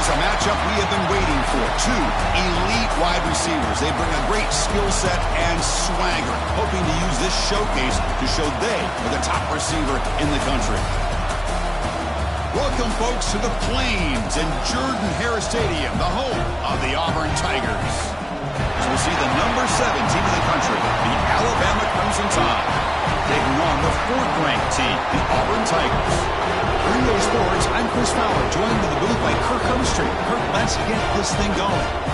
a matchup we have been waiting for. Two elite wide receivers. They bring a great skill set and swagger, hoping to use this showcase to show they are the top receiver in the country. Welcome, folks, to the Plains and Jordan-Hare Stadium, the home of the Auburn Tigers. So we'll see the number 7 team in the country, the Alabama Crimson Tide, taking on the 4th-ranked team, the Auburn Tigers. Green Sports, I'm Chris Fowler, joined in the booth by Kirk Humstreet. Kirk, let's get this thing going.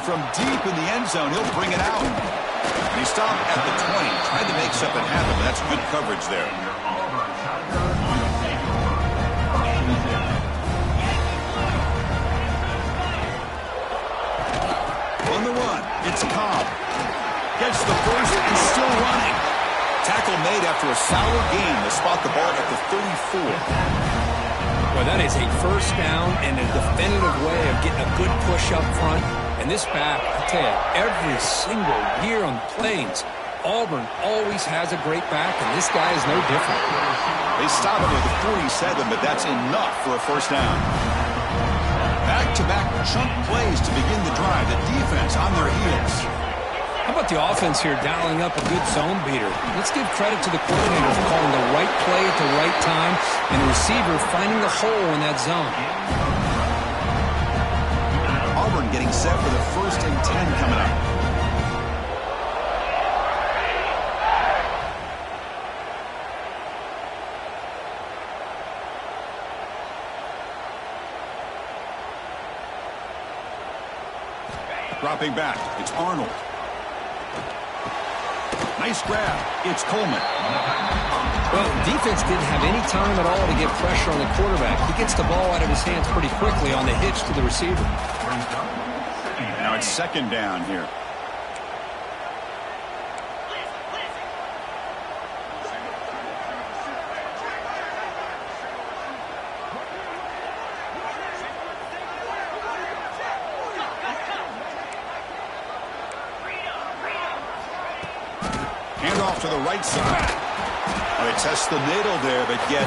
From deep in the end zone, he'll bring it out. And he stopped at the 20, tried to make something happen, but that's good coverage there. On the run, it's Cobb. Gets the first and still running. Tackle made after a solid gain to spot the ball at the 34. Well, that is a first down and a definitive way of getting a good push up front. And this back, I tell you, every single year on the Plains, Auburn always has a great back, and this guy is no different. They stop him at the 47, but that's enough for a first down. Back-to-back chunk plays to begin the drive. The defense on their heels. How about the offense here dialing up a good zone beater? Let's give credit to the coordinator for calling the right play at the right time and the receiver finding the hole in that zone. Auburn getting set for the 1st and 10 coming up. Dropping back, it's Arnold. Nice grab, it's Coleman. Well, defense didn't have any time at all to get pressure on the quarterback. He gets the ball out of his hands pretty quickly on the hitch to the receiver. Now it's 2nd down here. Hand off to the right side. They test the middle there, but get...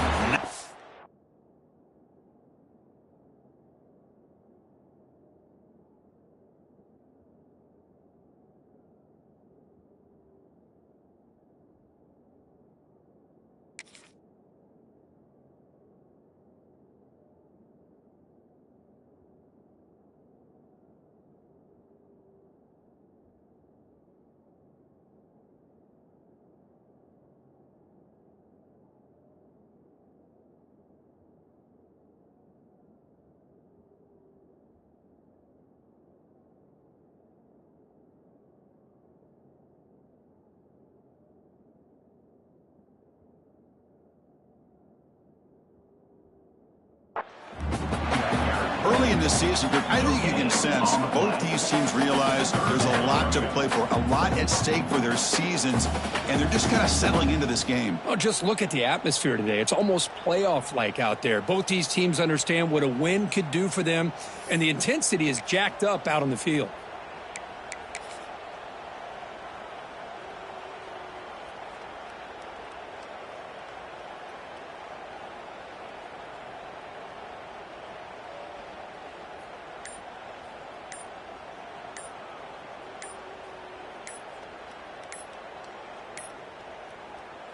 Early in this season, I think you can sense both these teams realize there's a lot to play for, a lot at stake for their seasons, and they're just kind of settling into this game. Well, just look at the atmosphere today. It's almost playoff-like out there. Both these teams understand what a win could do for them, and the intensity is jacked up out on the field.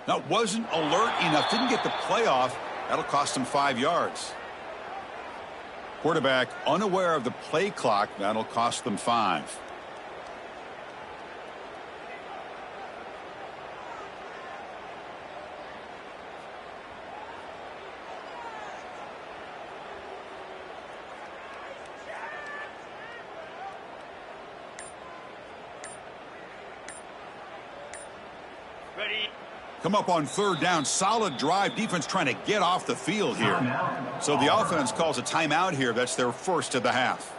Now, wasn't alert enough, didn't get the playoff. That'll cost him 5 yards. Quarterback unaware of the play clock. That'll cost them 5. Come up on 3rd down. Solid drive. Defense trying to get off the field here. So the offense calls a timeout here. That's their first of the half.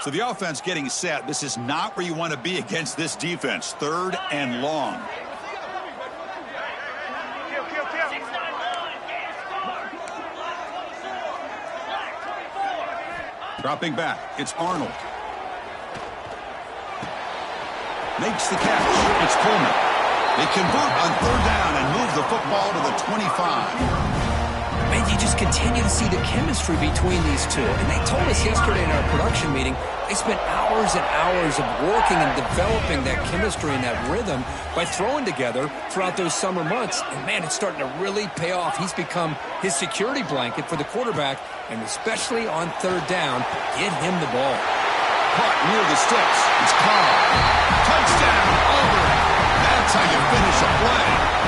So the offense getting set. This is not where you want to be against this defense. 3rd and long. Dropping back. It's Arnold. Makes the catch. It's Coleman. They convert on 3rd down and move the football to the 25. Man, you just continue to see the chemistry between these two. And they told us yesterday in our production meeting, they spent hours and hours of working and developing that chemistry and that rhythm by throwing together throughout those summer months. And, man, it's starting to really pay off. He's become his security blanket for the quarterback, and especially on 3rd down, get him the ball. Caught near the sticks. It's Cobb. Touchdown, Auburn. That's how you finish a play.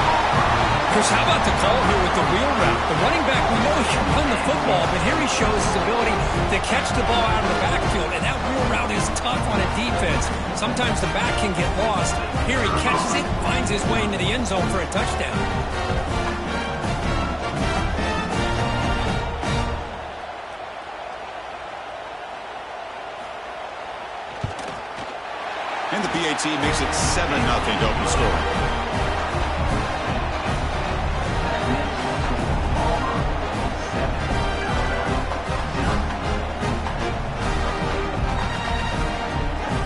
Chris, how about the call here with the wheel route? The running back, we know he can run the football, but here he shows his ability to catch the ball out of the backfield, and that wheel route is tough on a defense. Sometimes the back can get lost. Here he catches it, finds his way into the end zone for a touchdown. And the PAT makes it 7-0 to open the score.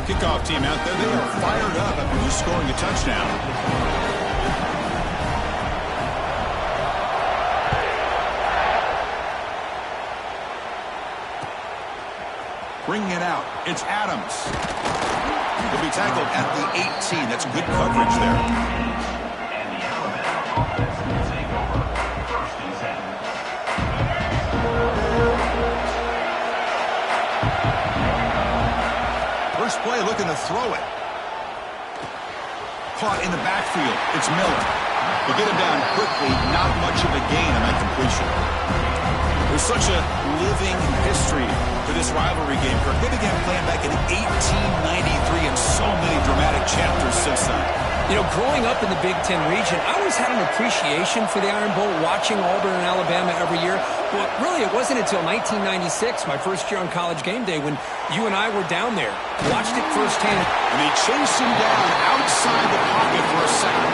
Kickoff team out there. They are fired up after just scoring a touchdown. Bringing it out. It's Adams. He'll be tackled at the 18. That's good coverage there. And the Alabama offense will take over 1st and 10. First play looking to throw it. Caught in the backfield. It's Miller. They'll get him down quickly. Not much of a gain on that completion. There's such a living history to this rivalry game. They began playing back in 1893 and so many dramatic chapters since then. You know, growing up in the Big Ten region, I always had an appreciation for the Iron Bowl, watching Auburn and Alabama every year. But really, it wasn't until 1996, my first year on College Game Day, when you and I were down there, watched it firsthand. And they chased him down outside the pocket for a sack.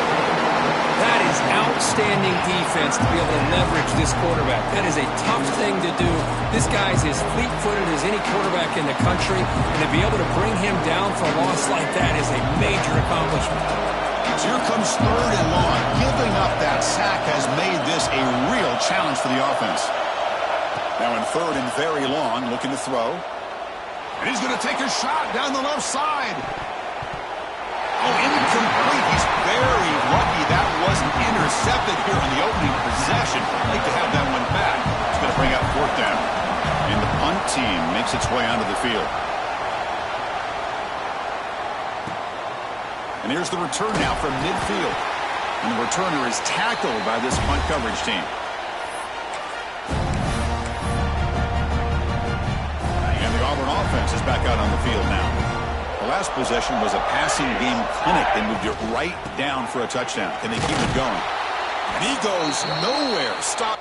That is outstanding defense to be able to leverage this quarterback. That is a tough thing to do. This guy's as fleet-footed as any quarterback in the country, and to be able to bring him down for a loss like that is a major accomplishment. So here comes 3rd and long. Giving up that sack has made this a real challenge for the offense. Now in 3rd and very long, looking to throw. And he's going to take a shot down the left side. Oh, incomplete. He's very lucky that wasn't intercepted here on the opening possession. I'd like to have that one back. It's going to bring up 4th down. And the punt team makes its way onto the field. And here's the return now from midfield. And the returner is tackled by this punt coverage team. And the Auburn offense is back out on the field now. The last possession was a passing game clinic. They moved it right down for a touchdown. Can they keep it going? And he goes nowhere. Stop.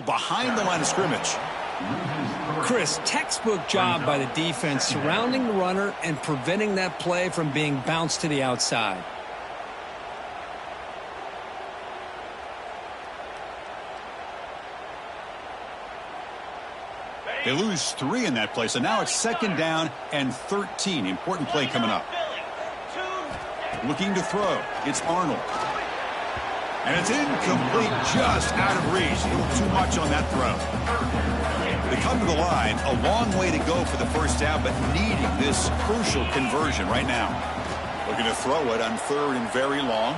Behind the line of scrimmage. Chris, textbook job by the defense surrounding the runner and preventing that play from being bounced to the outside. They lose 3 in that play, so now it's 2nd down and 13. Important play coming up. Looking to throw. It's Arnold. And it's incomplete, just out of reach. A little too much on that throw. They come to the line, a long way to go for the 1st down, but needing this crucial conversion right now. Looking to throw it on 3rd and very long.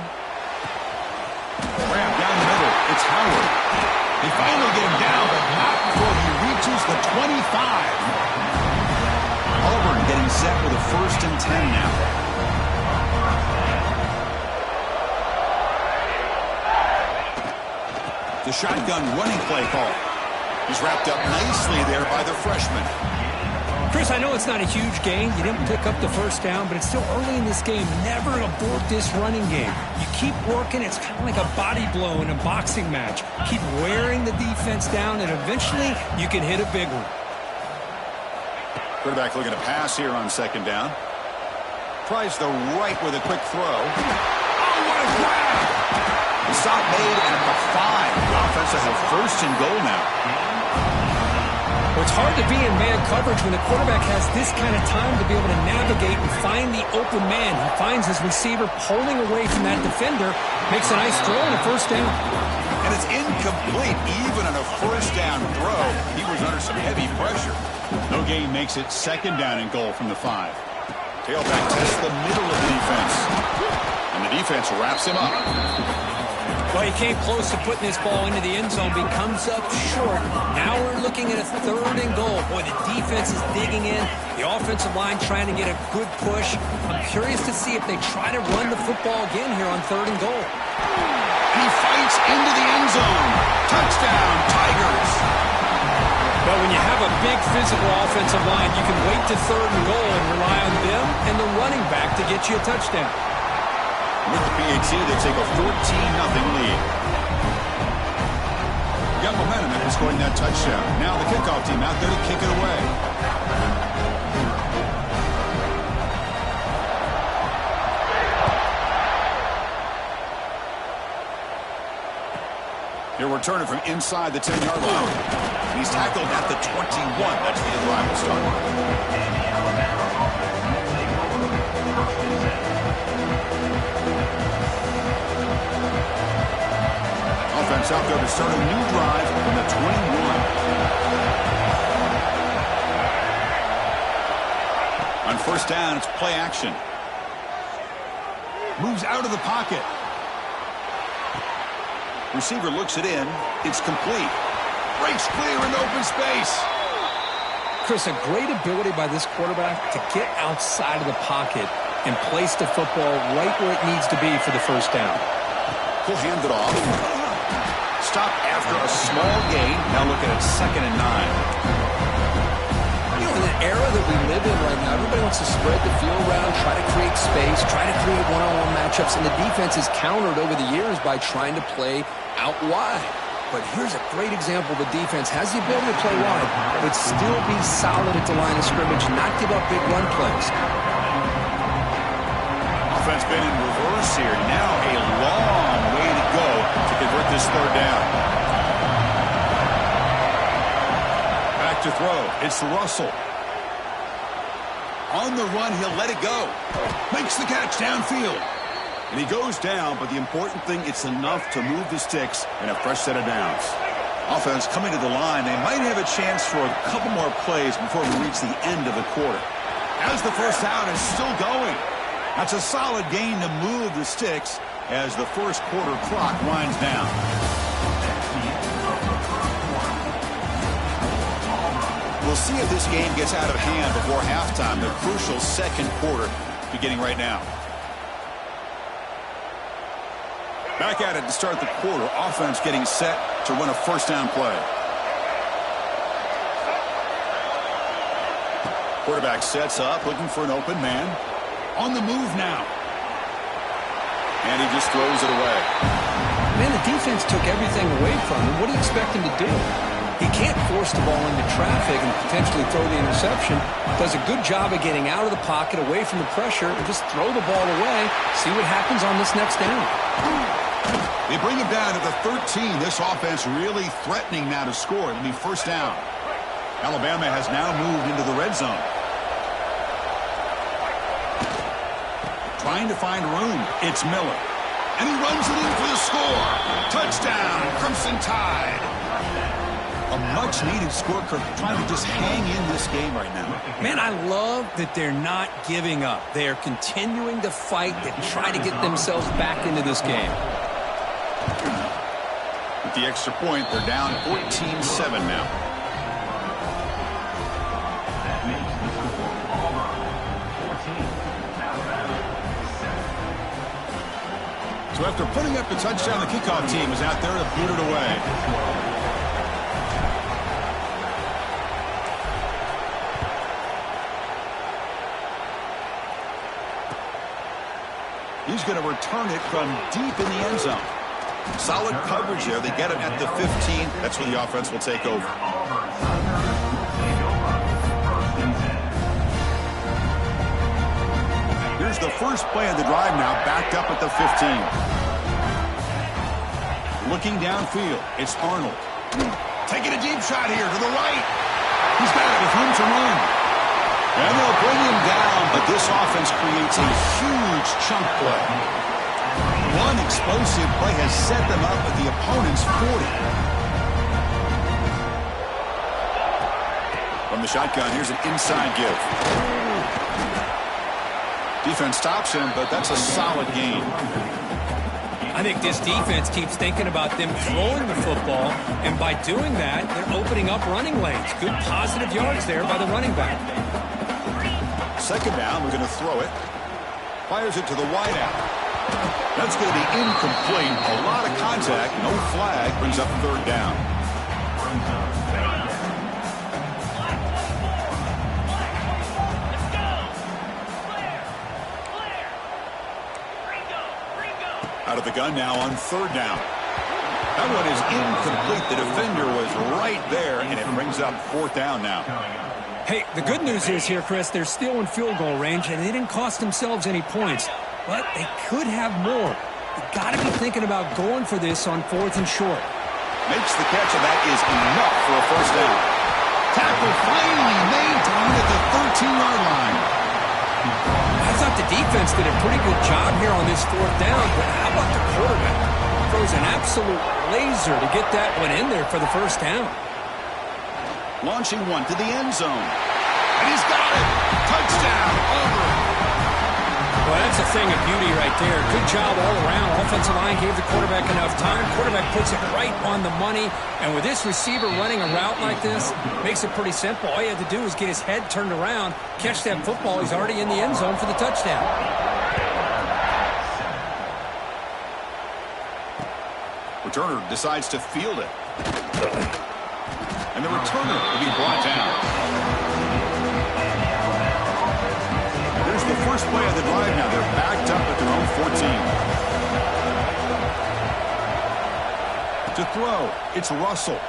Grab down the middle. It's Howard. They finally get him down, but not before he reaches the 25. Auburn getting set with a 1st and 10 now. The shotgun running play call. He's wrapped up nicely there by the freshman. Chris, I know it's not a huge gain. You didn't pick up the first down, but it's still early in this game. Never abort this running game. You keep working. It's kind of like a body blow in a boxing match. Keep wearing the defense down, and eventually you can hit a big one. Quarterback looking to pass here on second down. Tries the right with a quick throw. Oh, what a grab! The stop made at the 5. The offense has a first and goal now. Well, it's hard to be in man coverage when the quarterback has this kind of time to be able to navigate and find the open man. He finds his receiver pulling away from that defender, makes a nice throw and a first down. And it's incomplete even on a first down throw. He was under some heavy pressure. No gain makes it second down and goal from the 5. Tailback tests the middle of the defense. And the defense wraps him up. Well, he came close to putting this ball into the end zone, but he comes up short. Now we're looking at a third and goal. Boy, the defense is digging in. The offensive line trying to get a good push. I'm curious to see if they try to run the football again here on third and goal. He fights into the end zone. Touchdown, Tigers. But when you have a big physical offensive line, you can wait to third and goal and rely on them and the running back to get you a touchdown. With the PAT, they take a 14-0 lead. Got momentum after scoring that touchdown. Now the kickoff team out there to kick it away. He'll return it from inside the 10-yard line. He's tackled at the 21. That's the drive will start. And the Alabama offense will take over first and 10. Offense out there to start a new drive from the 21. On first down, it's play action. Moves out of the pocket. Receiver looks it in. It's complete. Breaks clear in open space. Chris, a great ability by this quarterback to get outside of the pocket and place the football right where it needs to be for the first down. He'll hand it off. Stop after a small gain. Now look at it, 2nd and 9. You know, in the era that we live in right now, everybody wants to spread the field around, try to create space, try to create one-on-one matchups, and the defense is countered over the years by trying to play out wide. But here's a great example. The defense has the ability to play wide, but still be solid at the line of scrimmage, not give up big run plays. Offense been in reverse here. Now a long way to go to convert this third down. Back to throw. It's Russell. On the run, he'll let it go. Makes the catch downfield. And he goes down, but the important thing, it's enough to move the sticks and a fresh set of downs. Offense coming to the line. They might have a chance for a couple more plays before we reach the end of the quarter. As the first down is still going. That's a solid gain to move the sticks as the first quarter clock winds down. We'll see if this game gets out of hand before halftime. The crucial second quarter beginning right now. Back at it to start the quarter. Offense getting set to run a first down play. Quarterback sets up, looking for an open man. On the move now. And he just throws it away. Man, the defense took everything away from him. What do you expect him to do? He can't force the ball into traffic and potentially throw the interception. Does a good job of getting out of the pocket, away from the pressure, and just throw the ball away. See what happens on this next down. They bring him down to the 13. This offense really threatening now to score. It'll be first down. Alabama has now moved into the red zone. Trying to find room. It's Miller. And he runs it in for the score. Touchdown, Crimson Tide. A much-needed score, Kirk, trying to just hang in this game right now. Man, I love that they're not giving up. They are continuing to fight and try to get themselves back into this game. With the extra point, they're down 14-7 now. That makes the score Auburn 14, Alabama 7. So after putting up the touchdown, the kickoff team is out there to boot it away. He's going to return it from deep in the end zone. Solid coverage there. They get it at the 15. That's where the offense will take over. Here's the first play of the drive now, backed up at the 15. Looking downfield, it's Arnold. Taking a deep shot here to the right. He's got it with room to run. And they'll bring him down, but this offense creates a huge chunk play. One explosive play has set them up at the opponent's 40. From the shotgun, here's an inside give. Defense stops him, but that's a solid gain. I think this defense keeps thinking about them throwing the football, and by doing that, they're opening up running lanes. Good positive yards there by the running back. Second down, we're going to throw it. Fires it to the wideout. That's going to be incomplete. A lot of contact, no flag, brings up third down. Out of the gun now on third down. That one is incomplete. The defender was right there, and it brings up fourth down now. Hey, the good news is here, Chris, they're still in field goal range, and they didn't cost themselves any points. But they could have more. You got to be thinking about going for this on fourth and short. Makes the catch, and that is enough for a first down. Tackle finally made down at the 13-yard line. I thought the defense did a pretty good job here on this fourth down, but how about the quarterback? Throws an absolute laser to get that one in there for the first down. Launching one to the end zone. And he's got it. Touchdown, Auburn. Well, that's a thing of beauty right there. Good job all around. Offensive line gave the quarterback enough time. Quarterback puts it right on the money. And with this receiver running a route like this, makes it pretty simple. All you have to do is get his head turned around, catch that football. He's already in the end zone for the touchdown. Returner decides to field it. And the returner will be brought down. Here's the first play of the drive now. They're backed up at their own 14. To throw, it's Russell.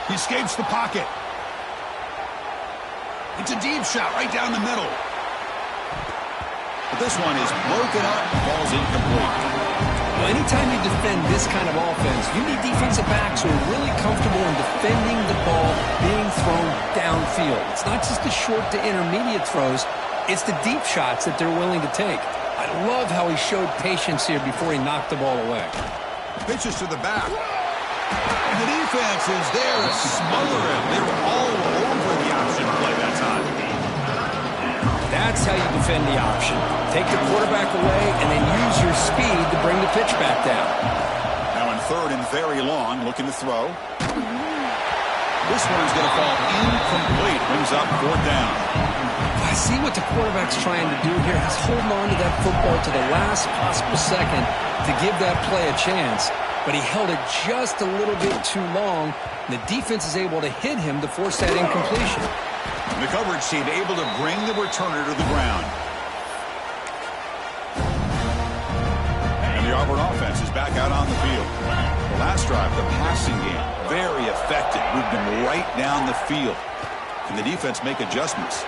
He escapes the pocket. It's a deep shot right down the middle. But this one is broken up and falls incomplete. Well, anytime you defend this kind of offense, you need defensive backs who are really comfortable in defending the ball being thrown downfield. It's not just the short to intermediate throws, it's the deep shots that they're willing to take. I love how he showed patience here before he knocked the ball away. Pitches to the back. And the defense is there to smother him. They were all over the option play that time. That's how you defend the option. Take the quarterback away and then use your speed to bring the pitch back down. Now in third and very long, looking to throw. This one's going to fall incomplete. Brings up fourth down. I see what the quarterback's trying to do here. He's holding on to that football to the last possible second to give that play a chance. But he held it just a little bit too long. And the defense is able to hit him to force that incompletion. The coverage team able to bring the returner to the ground. And the Auburn offense is back out on the field. The last drive, the passing game, very effective. Moved them right down the field. Can the defense make adjustments?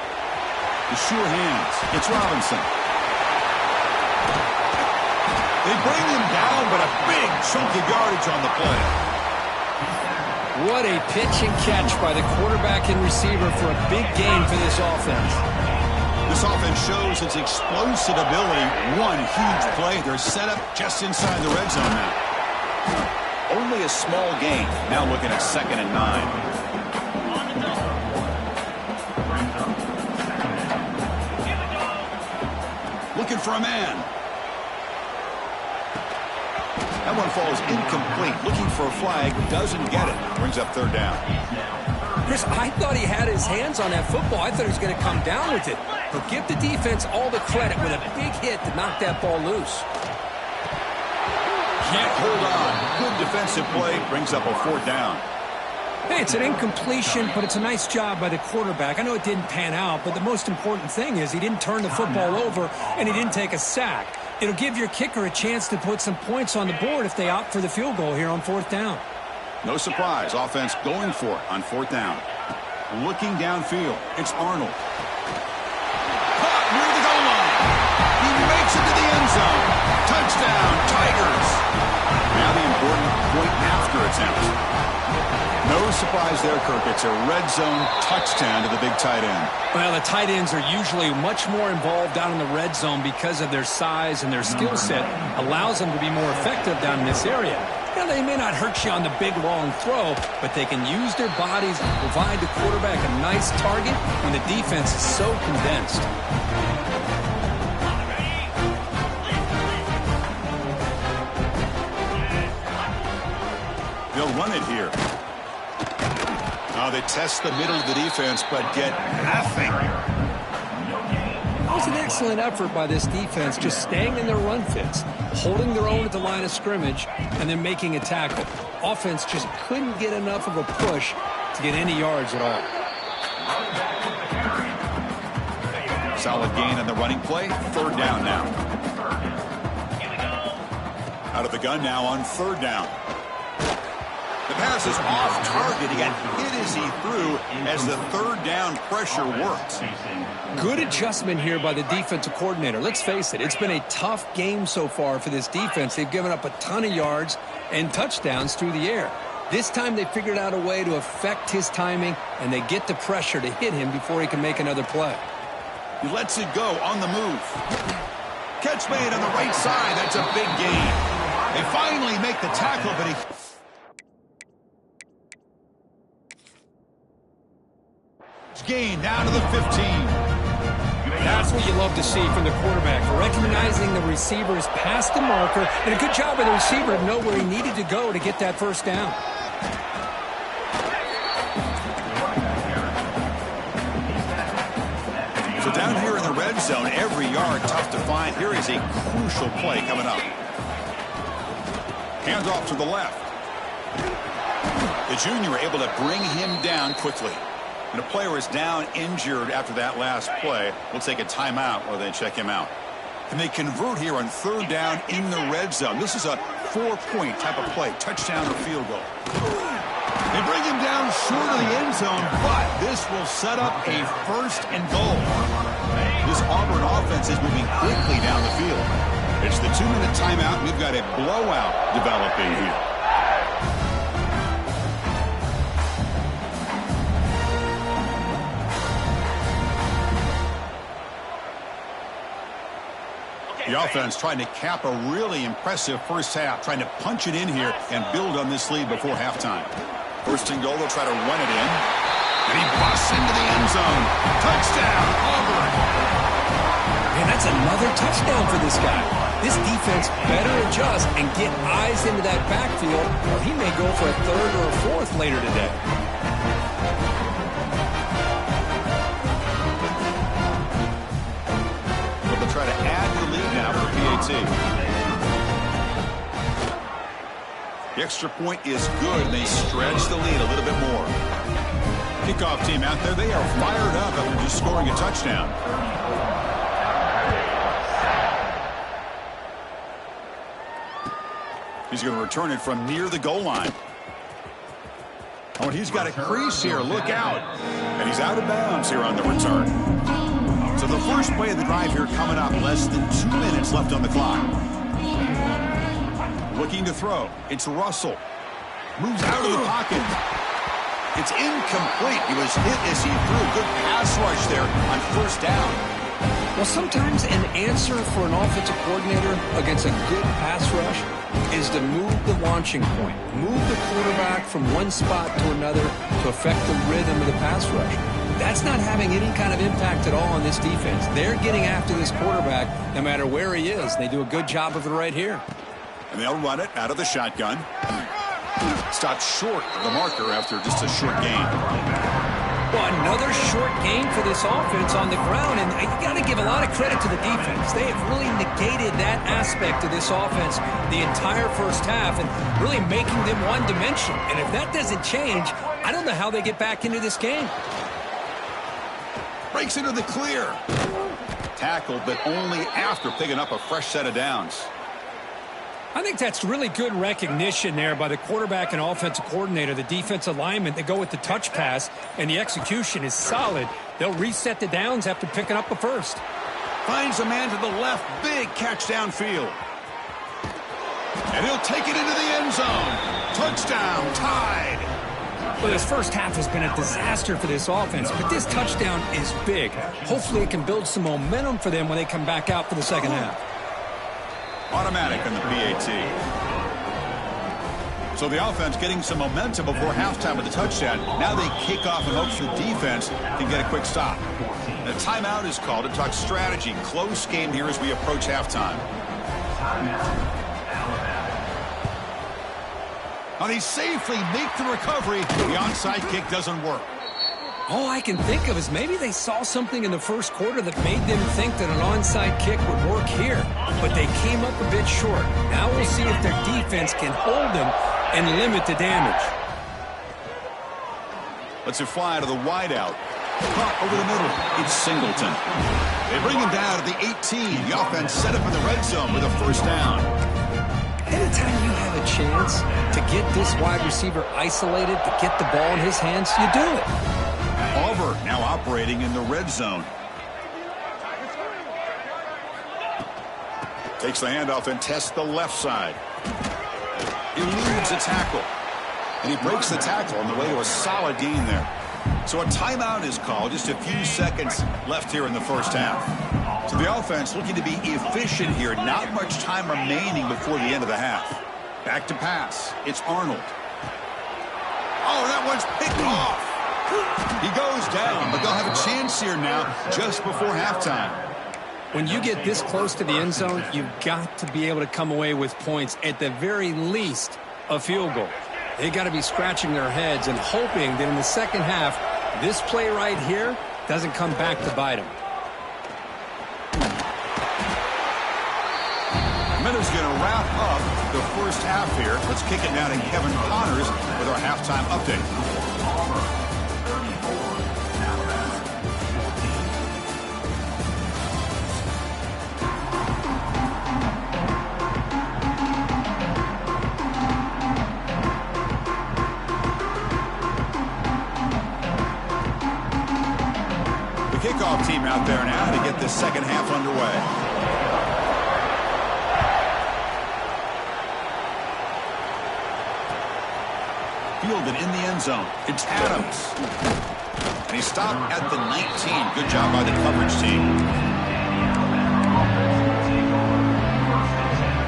The sure hands. It's Robinson. They bring him down, but a big chunk of yardage on the play. What a pitch and catch by the quarterback and receiver for a big gain for this offense. This offense shows its explosive ability. One huge play. They're set up just inside the red zone now. Only a small gain. Now looking at 2nd and 9. Looking for a man. That one falls incomplete. Looking for a flag. Doesn't get it. Brings up third down. Chris, I thought he had his hands on that football. I thought he was going to come down with it. But give the defense all the credit with a big hit to knock that ball loose. Can't hold on. Good defensive play. Brings up a fourth down. Hey, it's an incompletion, but it's a nice job by the quarterback. I know it didn't pan out, but the most important thing is he didn't turn the football over and he didn't take a sack. It'll give your kicker a chance to put some points on the board if they opt for the field goal here on 4th down. No surprise, offense going for it on 4th down. Looking downfield, it's Arnold. Caught near the goal line. He makes it to the end zone. Touchdown, Tigers. Now the important point after attempt. No surprise there, Kirk. It's a red zone touchdown to the big tight end. Well, the tight ends are usually much more involved down in the red zone because of their size and their skill set allows them to be more effective down in this area. Now, they may not hurt you on the big, long throw, but they can use their bodies to provide the quarterback a nice target when the defense is so condensed. They'll run it here. Oh, they test the middle of the defense, but get nothing. That was an excellent effort by this defense, just staying in their run fits, holding their own at the line of scrimmage, and then making a tackle. Offense just couldn't get enough of a push to get any yards at all. Solid gain on the running play. 3rd down now. Out of the gun now on 3rd down. The pass is off target. He got hit as he threw as the 3rd down pressure worked. Good adjustment here by the defensive coordinator. Let's face it, it's been a tough game so far for this defense. They've given up a ton of yards and touchdowns through the air. This time they figured out a way to affect his timing, and they get the pressure to hit him before he can make another play. He lets it go on the move. Catch made on the right side. That's a big gain. They finally make the tackle, but he... Gain down to the 15. That's what you love to see from the quarterback, recognizing the receiver's past the marker, and a good job by the receiver to know where he needed to go to get that 1st down. So down here in the red zone, every yard tough to find. Here is a crucial play coming up. Hands off to the left. The junior able to bring him down quickly. And a player is down injured after that last play. We'll take a timeout while they check him out. And they convert here on 3rd down in the red zone. This is a 4-point type of play, touchdown or field goal. They bring him down short of the end zone, but this will set up a 1st and goal. This Auburn offense is moving quickly down the field. It's the 2-minute timeout. We've got a blowout developing here. The offense trying to cap a really impressive first half, trying to punch it in here and build on this lead before halftime. 1st and goal, they'll try to run it in. And he busts into the end zone. Touchdown, Auburn. Man, that's another touchdown for this guy. This defense better adjust and get eyes into that backfield, or he may go for a 3rd or a 4th later today. Try to add the lead now for PAT. The extra point is good, and they stretch the lead a little bit more. Kickoff team out there, they are fired up after just scoring a touchdown. He's going to return it from near the goal line. Oh, and he's got a crease here. Look out. And he's out of bounds here on the return. So the first play of the drive here coming up, less than 2 minutes left on the clock. Looking to throw. It's Russell. Moves out of the pocket. It's incomplete. He was hit as he threw. Good pass rush there on 1st down. Well, sometimes an answer for an offensive coordinator against a good pass rush is to move the launching point. Move the quarterback from one spot to another to affect the rhythm of the pass rush. That's not having any kind of impact at all on this defense. They're getting after this quarterback no matter where he is. They do a good job of it right here. And they'll run it out of the shotgun. Stopped short of the marker after just a short gain. Well, another short gain for this offense on the ground, and you got to give a lot of credit to the defense. They have really negated that aspect of this offense the entire first half and really making them one dimension. And if that doesn't change, I don't know how they get back into this game. Breaks into the clear. tackled, but only after picking up a fresh set of downs. I think that's really good recognition there by the quarterback and offensive coordinator, the defensive lineman. They go with the touch pass, and the execution is solid. They'll reset the downs after picking up the first. Finds a man to the left. Big catch downfield. And he'll take it into the end zone. Touchdown, tied. Well, this first half has been a disaster for this offense, but this touchdown is big. Hopefully it can build some momentum for them when they come back out for the second half. Automatic on the PAT. So the offense getting some momentum before halftime with the touchdown. Now they kick off in hopes the defense can get a quick stop. A timeout is called to talk strategy. Close game here as we approach halftime. Now they safely make the recovery. The onside kick doesn't work. All I can think of is maybe they saw something in the first quarter that made them think that an onside kick would work here. But they came up a bit short. Now we'll see if their defense can hold them and limit the damage. Let's it fly to the wideout. Caught over the middle. It's Singleton. They bring him down to the 18. The offense set up in the red zone with a first down. Anytime you have a chance to get this wide receiver isolated, to get the ball in his hands, you do it. Auburn now operating in the red zone. Takes the handoff and tests the left side. Eludes a tackle. And he breaks the tackle on the way to a solid gain there. So a timeout is called. Just a few seconds left here in the first half. So the offense looking to be efficient here. Not much time remaining before the end of the half. Back to pass. It's Arnold. Oh, that one's picked off. He goes down, but they'll have a chance here now just before halftime. When you get this close to the end zone, you've got to be able to come away with points, at the very least, a field goal. They got to be scratching their heads and hoping that in the second half, this play right here doesn't come back to bite them. Miller's going to wrap up the first half here. Let's kick it now to Kevin Connors with our halftime update. Kickoff team out there now to get this second half underway. Fielded in the end zone. It's Adams. And he stopped at the 19. Good job by the coverage team.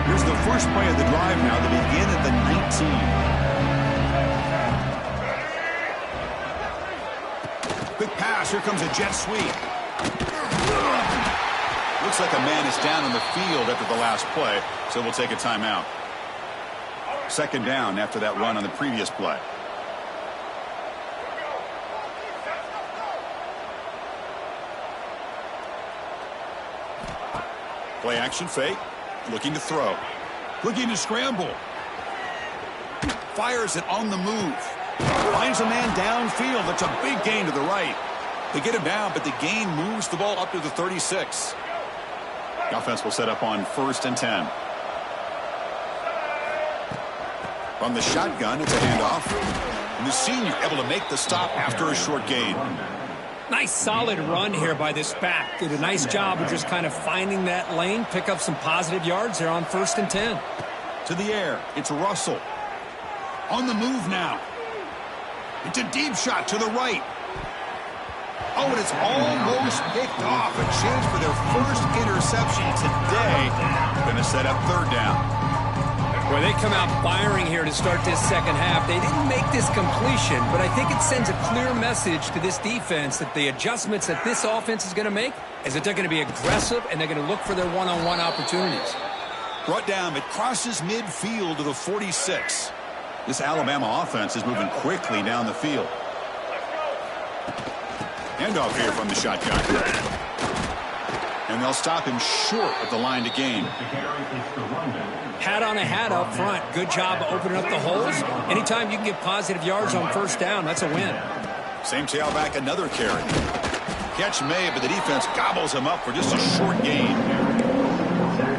Here's the first play of the drive now to begin at the 19. Quick pass. Here comes a jet sweep. Looks like a man is down on the field after the last play, so we'll take a timeout. Second down after that run on the previous play. Play action fake. Looking to throw. Looking to scramble. Fires it on the move. Finds a man downfield. That's a big gain to the right. They get him down, but the gain moves the ball up to the 36. The offense will set up on 1st and 10. From the shotgun, it's a handoff. And the senior able to make the stop after a short gain. Nice solid run here by this back. Did a nice job of just kind of finding that lane, pick up some positive yards there on 1st and 10. To the air, it's Russell. On the move now. It's a deep shot to the right. Oh, and it's almost picked off. A chance for their first interception today. Going to set up third down. Well, they come out firing here to start this second half. They didn't make this completion, but I think it sends a clear message to this defense that the adjustments that this offense is going to make is that they're going to be aggressive and they're going to look for their one-on-one opportunities. Brought down, it crosses midfield to the 46. This Alabama offense is moving quickly down the field. Handoff here from the shotgun. And they'll stop him short of the line to gain. Hat on a hat up front. Good job of opening up the holes. Anytime you can get positive yards on 1st down, that's a win. Same tailback, another carry. Catch made, but the defense gobbles him up for just a short gain.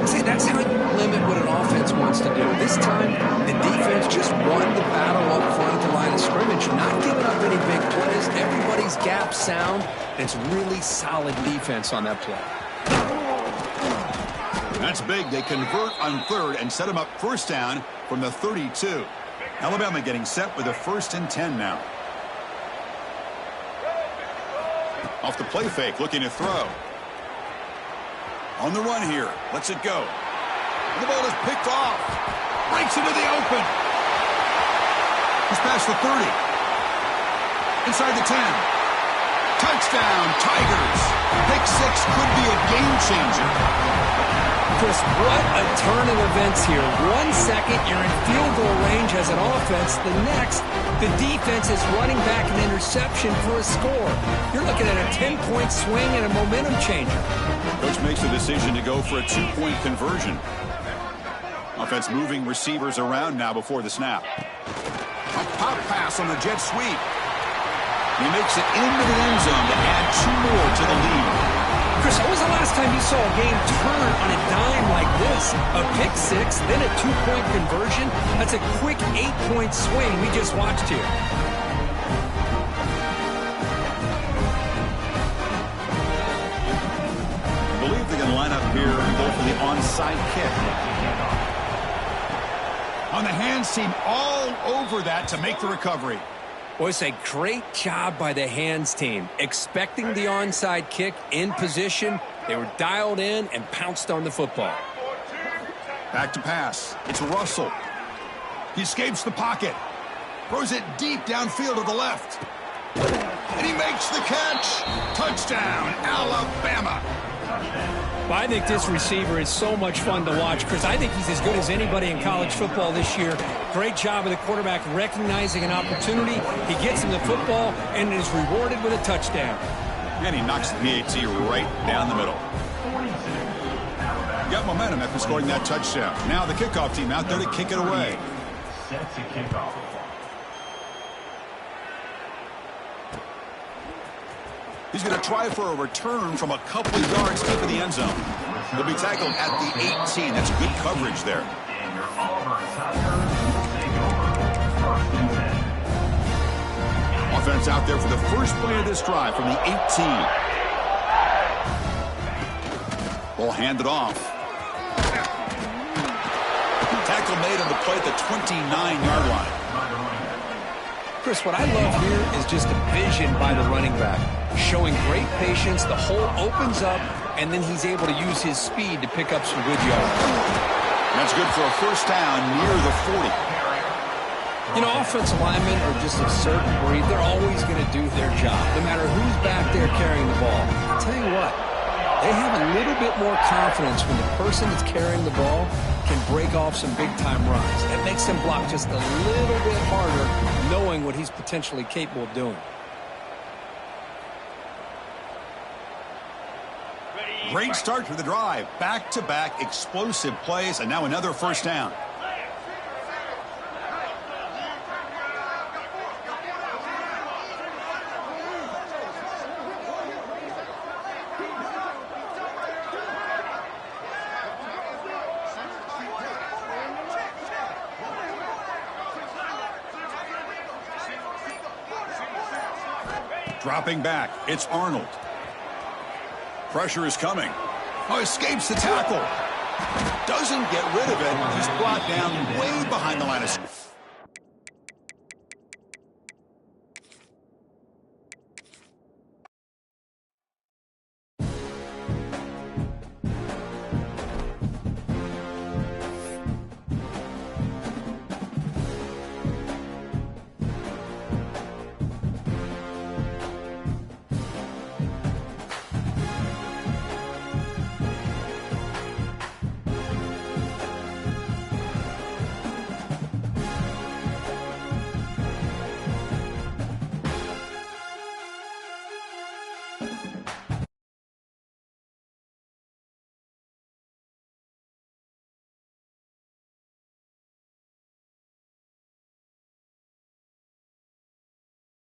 See, that's how you limit what an offense wants to do. This time, the defense just won the battle up front at the line of scrimmage, not giving up any big plays. Everybody's gap sound. It's really solid defense on that play. That's big. They convert on third and set him up first down from the 32. Alabama getting set with a 1st and 10 now. Off the play fake, looking to throw. On the run here. Lets it go. The ball is picked off. Breaks into the open. He's past the 30. Inside the 10. Touchdown, Tigers. Pick 6 could be a game changer. Chris, what a turn of events here. 1 second, you're in field goal range as an offense. The next, the defense is running back an interception for a score. You're looking at a 10-point swing and a momentum changer. Coach makes the decision to go for a 2-point conversion. Offense moving receivers around now before the snap. A pop pass on the jet sweep. He makes it into the end zone to add 2 more to the lead. Chris, when was the last time you saw a game turn on a dime like this? A pick 6, then a 2-point conversion? That's a quick 8-point swing we just watched here. I believe they're going to line up here and go for the onside kick. On the hands team, all over that to make the recovery. Boy, it's a great job by the hands team. Expecting the onside kick in position. They were dialed in and pounced on the football. Back to pass. It's Russell. He escapes the pocket. Throws it deep downfield to the left. And he makes the catch. Touchdown, Alabama. Well, I think this receiver is so much fun to watch, Chris. I think he's as good as anybody in college football this year. Great job of the quarterback recognizing an opportunity. He gets him the football and is rewarded with a touchdown. And he knocks the PAT right down the middle. Got momentum after scoring that touchdown. Now the kickoff team out there to kick it away. Sets a kickoff. He's going to try for a return from a couple of yards deep in the end zone. He'll be tackled at the 18. That's good coverage there. And your Auburn Tigers take over 1st and 10. Offense out there for the first play of this drive from the 18. Ball handed off. Tackle made on the play at the 29-yard line. Chris, what I love here is just the vision by the running back. Showing great patience, the hole opens up, and then he's able to use his speed to pick up some good yards. That's good for a first down near the 40. You know, offensive linemen are just a certain breed. They're always going to do their job, no matter who's back there carrying the ball. I'll tell you what, they have a little bit more confidence when the person that's carrying the ball can break off some big-time runs. That makes them block just a little bit harder, knowing what he's potentially capable of doing. Great start to the drive. Back-to-back explosive plays, and now another first down. Dropping back, it's Arnold. Pressure is coming. Oh, escapes the tackle. Doesn't get rid of it. He's brought down way behind the line of scrimmage.